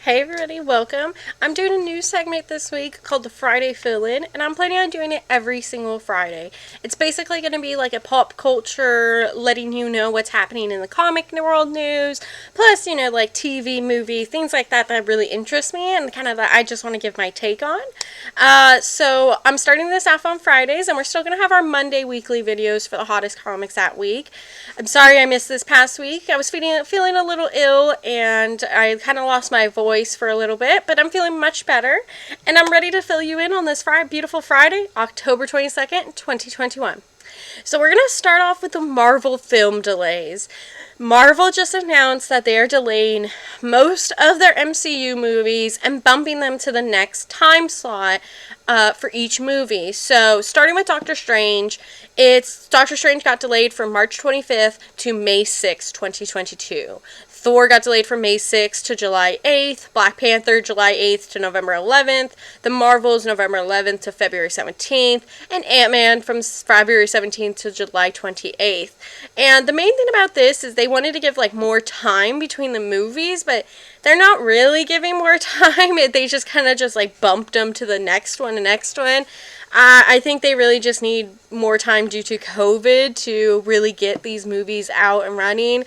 Hey everybody, welcome. I'm doing a new segment this week called the Friday Fill-In, and I'm planning on doing it every single Friday. It's basically going to be like a pop culture, letting you know what's happening in the comic world news, plus, like TV, movie, things like that really interest me and kind of that I just want to give my take on. So I'm starting this off on Fridays, and we're still going to have our Monday weekly videos for the hottest comics that week. I'm sorry I missed this past week. I was feeling a little ill, and I kind of lost my voice for a little bit, but I'm feeling much better, and I'm ready to fill you in on this beautiful Friday, October 22nd, 2021. So we're going to start off with the Marvel film delays. Marvel just announced that they are delaying most of their MCU movies and bumping them to the next time slot for each movie. So starting with Doctor Strange, Doctor Strange got delayed from March 25th to May 6th, 2022. Thor got delayed from May 6th to July 8th. Black Panther, July 8th to November 11th. The Marvels, November 11th to February 17th. And Ant-Man from February 17th to July 28th. And the main thing about this is they wanted to give more time between the movies, but they're not really giving more time. They just kind of bumped them to the next one. I think they really just need more time due to COVID to really get these movies out and running.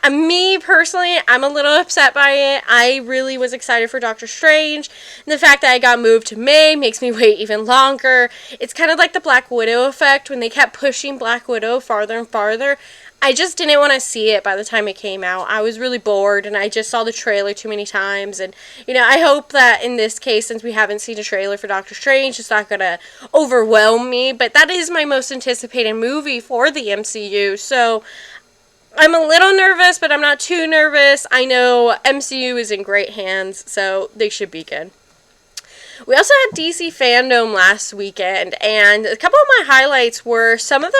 Me personally, I'm a little upset by it. I really was excited for Doctor Strange. And the fact that I got moved to May makes me wait even longer. It's kind of like the Black Widow effect when they kept pushing Black Widow farther and farther. I just didn't want to see it by the time it came out. I was really bored, and I just saw the trailer too many times. And, I hope that in this case, since we haven't seen a trailer for Doctor Strange, it's not going to overwhelm me. But that is my most anticipated movie for the MCU. So I'm a little nervous, but I'm not too nervous. I know MCU is in great hands, so they should be good. We also had DC Fandom last weekend, and a couple of my highlights were some of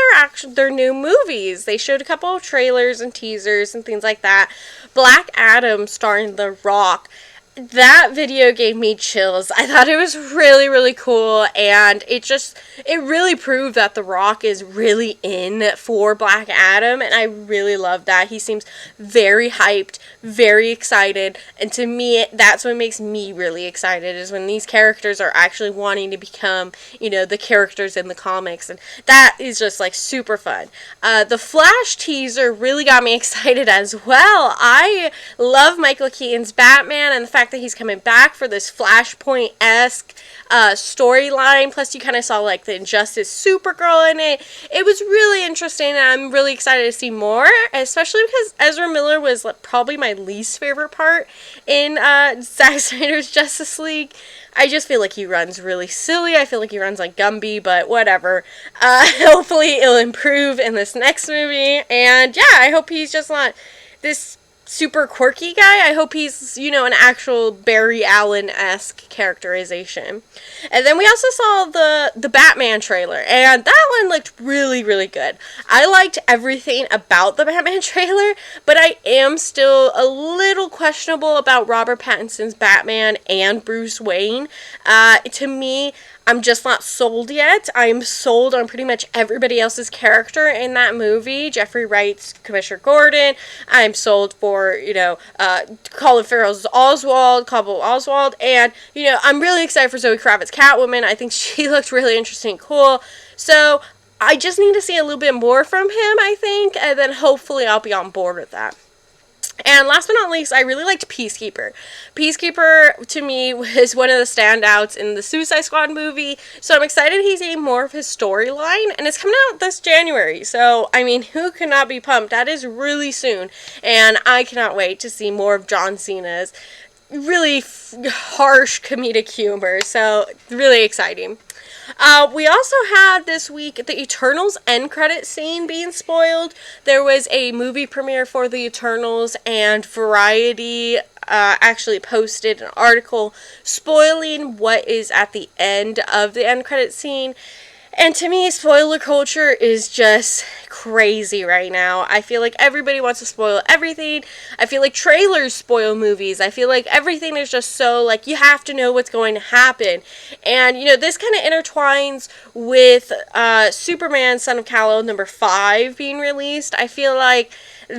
their new movies. They showed a couple of trailers and teasers and things like that. Black Adam starring The Rock. That video gave me chills. I thought it was really, really cool, and it really proved that The Rock is really in for Black Adam, and I really love that. He seems very hyped, very excited, and to me, that's what makes me really excited, is when these characters are actually wanting to become, the characters in the comics, and that is just, super fun. The Flash teaser really got me excited as well. I love Michael Keaton's Batman, and the fact that he's coming back for this Flashpoint-esque storyline, plus you kind of saw the Injustice Supergirl in it. It was really interesting, and I'm really excited to see more, especially because Ezra Miller was probably my least favorite part in Zack Snyder's Justice League. I just feel like he runs really silly. I feel like he runs like Gumby, but whatever. Hopefully it'll improve in this next movie, and yeah, I hope he's just not this super quirky guy. I hope he's, an actual Barry Allen-esque characterization. And then we also saw the Batman trailer, and that one looked really, really good. I liked everything about the Batman trailer, but I am still a little questionable about Robert Pattinson's Batman and Bruce Wayne. To me, I'm just not sold yet. I'm sold on pretty much everybody else's character in that movie. Jeffrey Wright's Commissioner Gordon. I'm sold for, Colin Farrell's Oswald. And, I'm really excited for Zoe Kravitz's Catwoman. I think she looked really interesting and cool. So I just need to see a little bit more from him, I think. And then hopefully I'll be on board with that. And last but not least, I really liked Peacekeeper. Peacekeeper, to me, was one of the standouts in the Suicide Squad movie, so I'm excited he's getting more of his storyline, and it's coming out this January, so, who cannot be pumped? That is really soon, and I cannot wait to see more of John Cena's really harsh comedic humor, so really exciting. We also had this week the Eternals end credit scene being spoiled. There was a movie premiere for the Eternals, and Variety actually posted an article spoiling what is at the end of the end credit scene. And to me, spoiler culture is just crazy right now. I feel like everybody wants to spoil everything. I feel like trailers spoil movies. I feel like everything is just so, you have to know what's going to happen. And, this kind of intertwines with Superman, Son of Kal-El, number 5 being released. I feel like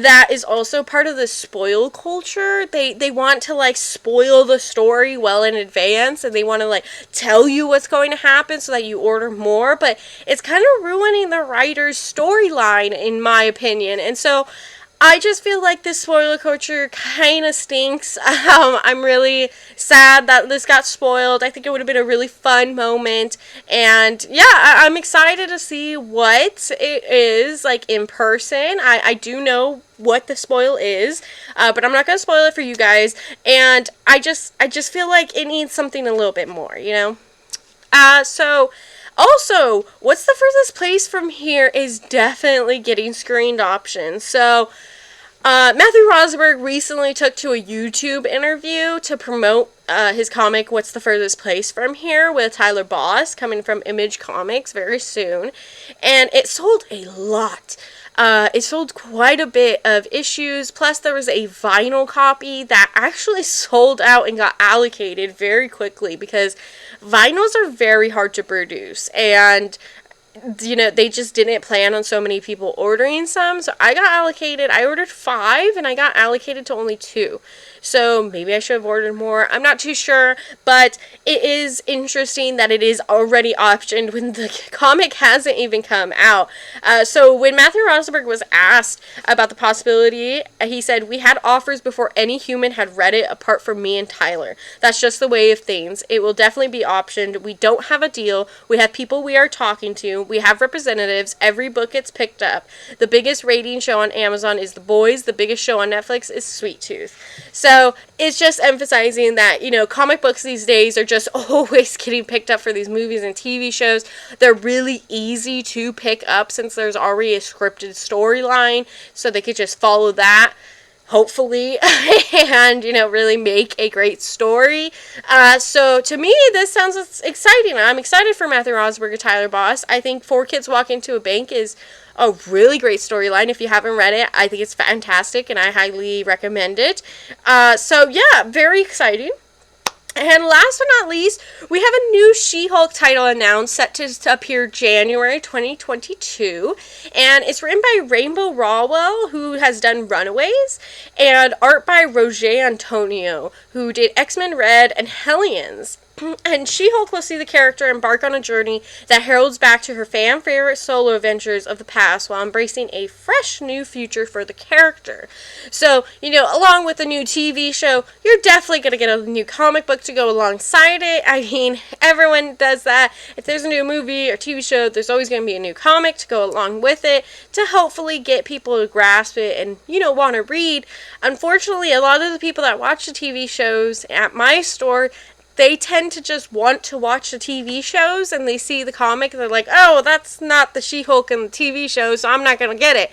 that is also part of the spoil culture. They want to like spoil the story well in advance, and they want to like tell you what's going to happen so that you order more, but it's kind of ruining the writer's storyline in my opinion. And so I just feel like this spoiler culture kind of stinks. I'm really sad that this got spoiled. I think it would have been a really fun moment. And yeah, I'm excited to see what it is like in person. I do know what the spoil is, but I'm not going to spoil it for you guys. And I just feel like it needs something a little bit more, you know? So also, What's the Furthest Place From Here is definitely getting screened options. So, Matthew Rosberg recently took to a YouTube interview to promote his comic What's the Furthest Place From Here with Tyler Boss, coming from Image Comics very soon. And it sold a lot. It sold quite a bit of issues, plus there was a vinyl copy that actually sold out and got allocated very quickly because vinyls are very hard to produce, and you know, they just didn't plan on so many people ordering some. So I got allocated. I ordered 5 and I got allocated to only 2. So maybe I should have ordered more. I'm not too sure, but it is interesting that it is already optioned when the comic hasn't even come out. So when Matthew Rosberg was asked about the possibility, he said, "We had offers before any human had read it apart from me and Tyler. That's just the way of things. It will definitely be optioned. We don't have a deal. We have people we are talking to. We have representatives. Every book gets picked up. The biggest rating show on Amazon is The Boys. The biggest show on Netflix is Sweet Tooth." So it's just emphasizing that, you know, comic books these days are just always getting picked up for these movies and TV shows. They're really easy to pick up since there's already a scripted storyline, so they could just follow that, hopefully, and, you know, really make a great story. So to me, this sounds exciting. I'm excited for Matthew Rosberg and Tyler Boss. I think Four Kids Walk Into a Bank is a really great storyline. If you haven't read it, I think it's fantastic, and I highly recommend it. So yeah, very exciting. And last but not least, we have a new She-Hulk title announced, set to appear January 2022. And it's written by Rainbow Rowell, who has done Runaways, and art by Roger Antonio, who did X-Men Red and Hellions. And She-Hulk will see the character embark on a journey that heralds back to her fan-favorite solo adventures of the past while embracing a fresh new future for the character. So, you know, along with the new TV show, you're definitely going to get a new comic book to go alongside it. I mean, everyone does that. If there's a new movie or TV show, there's always going to be a new comic to go along with it to hopefully get people to grasp it and, you know, want to read. Unfortunately, a lot of the people that watch the TV shows at my store, they tend to just want to watch the TV shows, and they see the comic, and they're like, oh, that's not the She-Hulk in the TV show, so I'm not going to get it.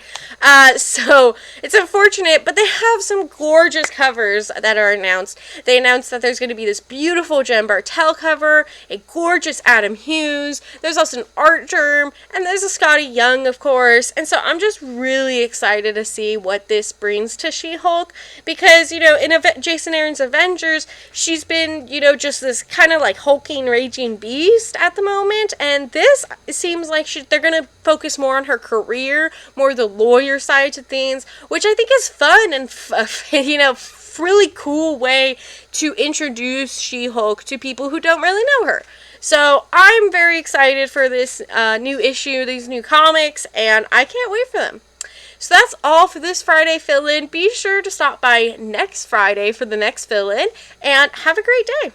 So it's unfortunate, but they have some gorgeous covers that are announced. They announced that there's going to be this beautiful Jen Bartel cover, a gorgeous Adam Hughes, there's also an Art Germ, and there's a Scotty Young, of course. And so I'm just really excited to see what this brings to She-Hulk, because, you know, in Jason Aaron's Avengers, she's been, you know, just this kind of like hulking, raging beast at the moment, and this seems like they're going to focus more on her career, more the lawyer side to things, which I think is fun and, you know, really cool way to introduce She-Hulk to people who don't really know her. So I'm very excited for this new issue, these new comics, and I can't wait for them. So that's all for this Friday fill-in. Be sure to stop by next Friday for the next fill-in, and have a great day.